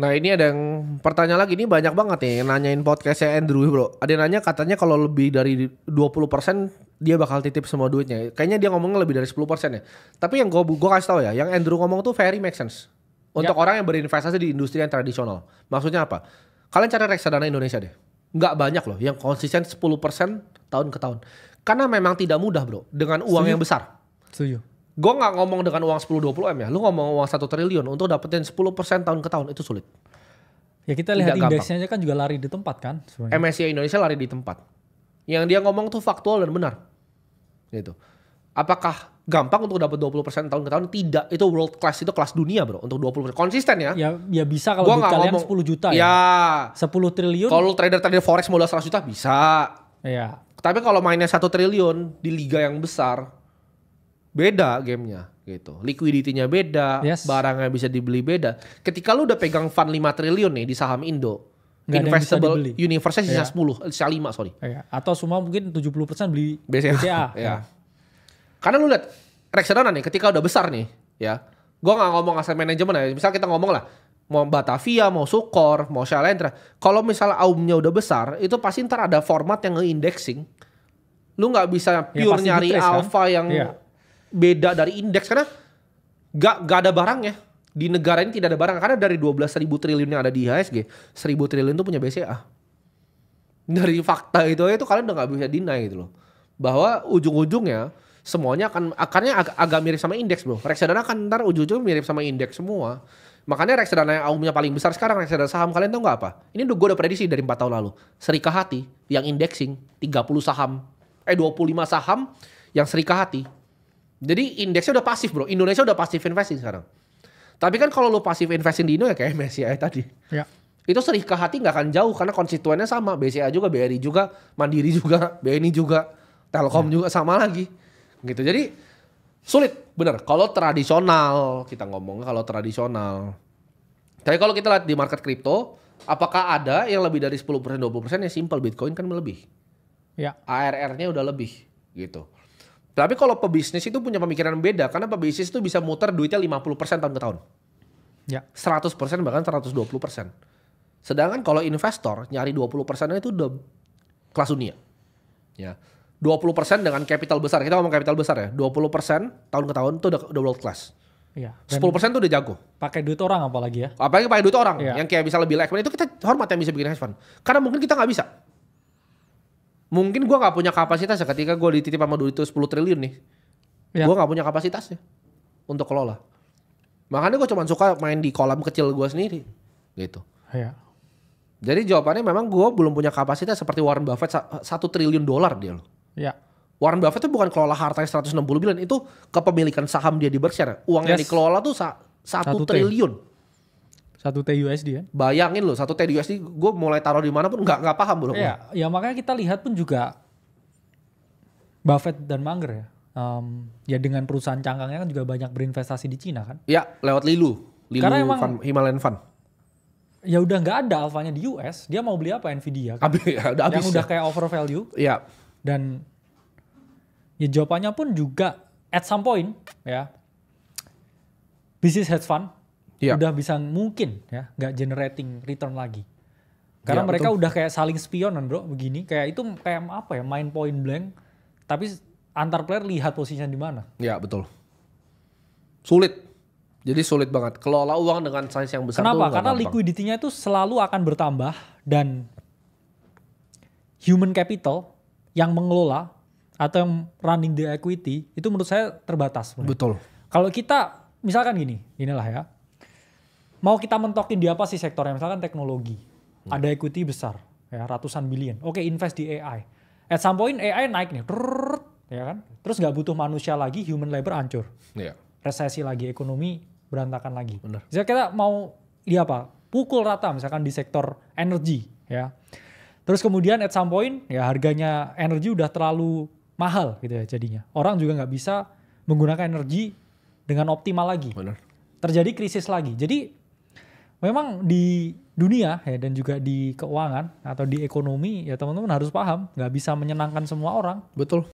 Nah ini ada yang pertanyaan lagi, ini banyak banget nih yang nanyain podcastnya Andrew bro. Ada yang nanya katanya kalau lebih dari 20% dia bakal titip semua duitnya. Kayaknya dia ngomongnya lebih dari 10% ya. Tapi yang gue kasih tahu ya, yang Andrew ngomong tuh very make sense. Untuk orang yang berinvestasi di industri yang tradisional. Maksudnya apa? Kalian cari reksadana Indonesia deh. Nggak banyak loh yang konsisten 10% tahun ke tahun. Karena memang tidak mudah bro, dengan uang yang besar. Setuju. Gue gak ngomong dengan uang 10-20 M ya. Lu ngomong uang 1 triliun untuk dapetin 10% tahun ke tahun itu sulit. Ya kita lihat Tidak indeksnya aja kan juga lari di tempat kan. Sebenarnya. MSCI Indonesia lari di tempat. Yang dia ngomong tuh faktual dan benar. Gitu. Apakah gampang untuk dapat 20% tahun ke tahun? Tidak. Itu world class, itu kelas dunia bro. Untuk 20%. Konsisten ya. Ya bisa kalau duit kalian ngomong, 10 juta ya. 10 triliun. Kalau trader forex modal 100 juta bisa. Iya. Tapi kalau mainnya 1 triliun di liga yang besar, beda gamenya gitu. Liquidity-nya beda, barangnya bisa dibeli beda. Ketika lu udah pegang fund 5 triliun nih di saham Indo, investable universe-nya sisa 10, sisa 5 sorry. Iya. Atau semua mungkin 70% beli BCA. Ya. Karena lu lihat reksadana nih ketika udah besar nih ya. Gua gak ngomong asal manajemen ya. Misal kita ngomong lah mau Batavia, mau Sukor, mau Shalendra. Kalau misalnya AUM-nya udah besar, itu pasti ntar ada format yang nge-indexing. Lu gak bisa pure nyari alpha kan? Yang beda dari indeks karena gak ada barangnya. Di negara ini tidak ada barang karena dari 12.000 triliun yang ada di IHSG, 1.000 triliun itu punya BCA. Dari fakta itu kalian udah gak bisa deny gitu loh. Bahwa ujung-ujungnya semuanya akannya agak mirip sama indeks bro. Reksadana kan ntar ujung-ujungnya mirip sama indeks semua. Makanya reksadana yang AUM-nya paling besar sekarang reksadana saham, kalian tahu gak apa? Ini gue udah prediksi dari 4 tahun lalu. Serikah Hati yang indexing 25 saham yang Serikah Hati. Jadi indeksnya udah pasif bro. Indonesia udah pasif investing sekarang. Tapi kan kalau lu pasif investing di Indo ya kayak MSCI tadi. Ya. Itu Serikah Hati gak akan jauh karena konstituennya sama. BCA juga, BRI juga, Mandiri juga, BNI juga, Telkom juga sama lagi. Gitu. Jadi sulit bener. Kalau tradisional kita ngomong kalau tradisional. Tapi kalau kita lihat di market kripto, apakah ada yang lebih dari 10% 20%? Ya simple, Bitcoin kan lebih. Ya. ARR-nya udah lebih gitu. Tapi kalau pebisnis itu punya pemikiran beda karena pebisnis itu bisa muter duitnya 50% tahun ke tahun. Ya. 100% bahkan 120%. Sedangkan kalau investor nyari 20%-nya itu udah kelas dunia. Ya. 20% dengan capital besar. Kita ngomong capital besar ya. 20% tahun ke tahun itu udah world class. Iya. 10% tuh udah jago. Pakai duit orang apalagi ya. Apalagi pakai duit orang. Iya. Yang kayak bisa lebih like. Itu kita hormat yang bisa bikin hedge fund. Karena mungkin kita gak bisa. Mungkin gue gak punya kapasitas ya ketika gue dititip sama duit itu 10 triliun nih. Ya. Gue gak punya kapasitasnya untuk kelola. Makanya gue cuma suka main di kolam kecil gue sendiri. Gitu. Iya. Jadi jawabannya memang gue belum punya kapasitas seperti Warren Buffett 1 triliun dolar dia loh. Ya. Warren Buffett itu bukan kelola hartanya 160 bilion, itu kepemilikan saham dia di Berkshire. Uang yang dikelola tuh 1 triliun. 1 T USD ya. Bayangin loh 1 T USD gue mulai taruh di mana pun nggak paham bro. Iya, ya makanya kita lihat pun juga Buffett dan Munger ya. Ya dengan perusahaan cangkangnya kan juga banyak berinvestasi di Cina kan. Iya, lewat Lilu Karena emang Fund, Himalayan Fund. Ya udah nggak ada alfanya di US, dia mau beli apa Nvidia kan? Ya, udah yang udah kayak over value. Iya. Dan ya jawabannya pun juga at some point ya bisnis hedge fund udah bisa mungkin ya nggak generating return lagi karena mereka udah kayak saling spionan bro begini kayak itu kayak apa ya main point blank tapi antar player lihat posisinya di mana. Ya betul. Sulit. Jadi sulit banget kelola uang dengan size yang besar. Kenapa? Karena liquidity-nya itu selalu akan bertambah dan human capital yang mengelola atau yang running the equity itu menurut saya terbatas. Betul. Kalau kita misalkan gini, inilah ya. Mau kita mentokin di apa sih sektornya? Misalkan teknologi. Ada equity besar, ya ratusan bilion. Oke, invest di AI. At some point AI naik nih. Ya kan? Terus nggak butuh manusia lagi, human labor hancur. Iya. Resesi lagi, ekonomi berantakan lagi. Benar. Misalnya kita mau di apa? Pukul rata misalkan di sektor energi, ya. Terus kemudian at some point ya harganya energi udah terlalu mahal gitu ya jadinya. Orang juga nggak bisa menggunakan energi dengan optimal lagi. Benar. Terjadi krisis lagi. Jadi memang di dunia ya dan juga di keuangan atau di ekonomi ya teman-teman harus paham nggak bisa menyenangkan semua orang. Betul.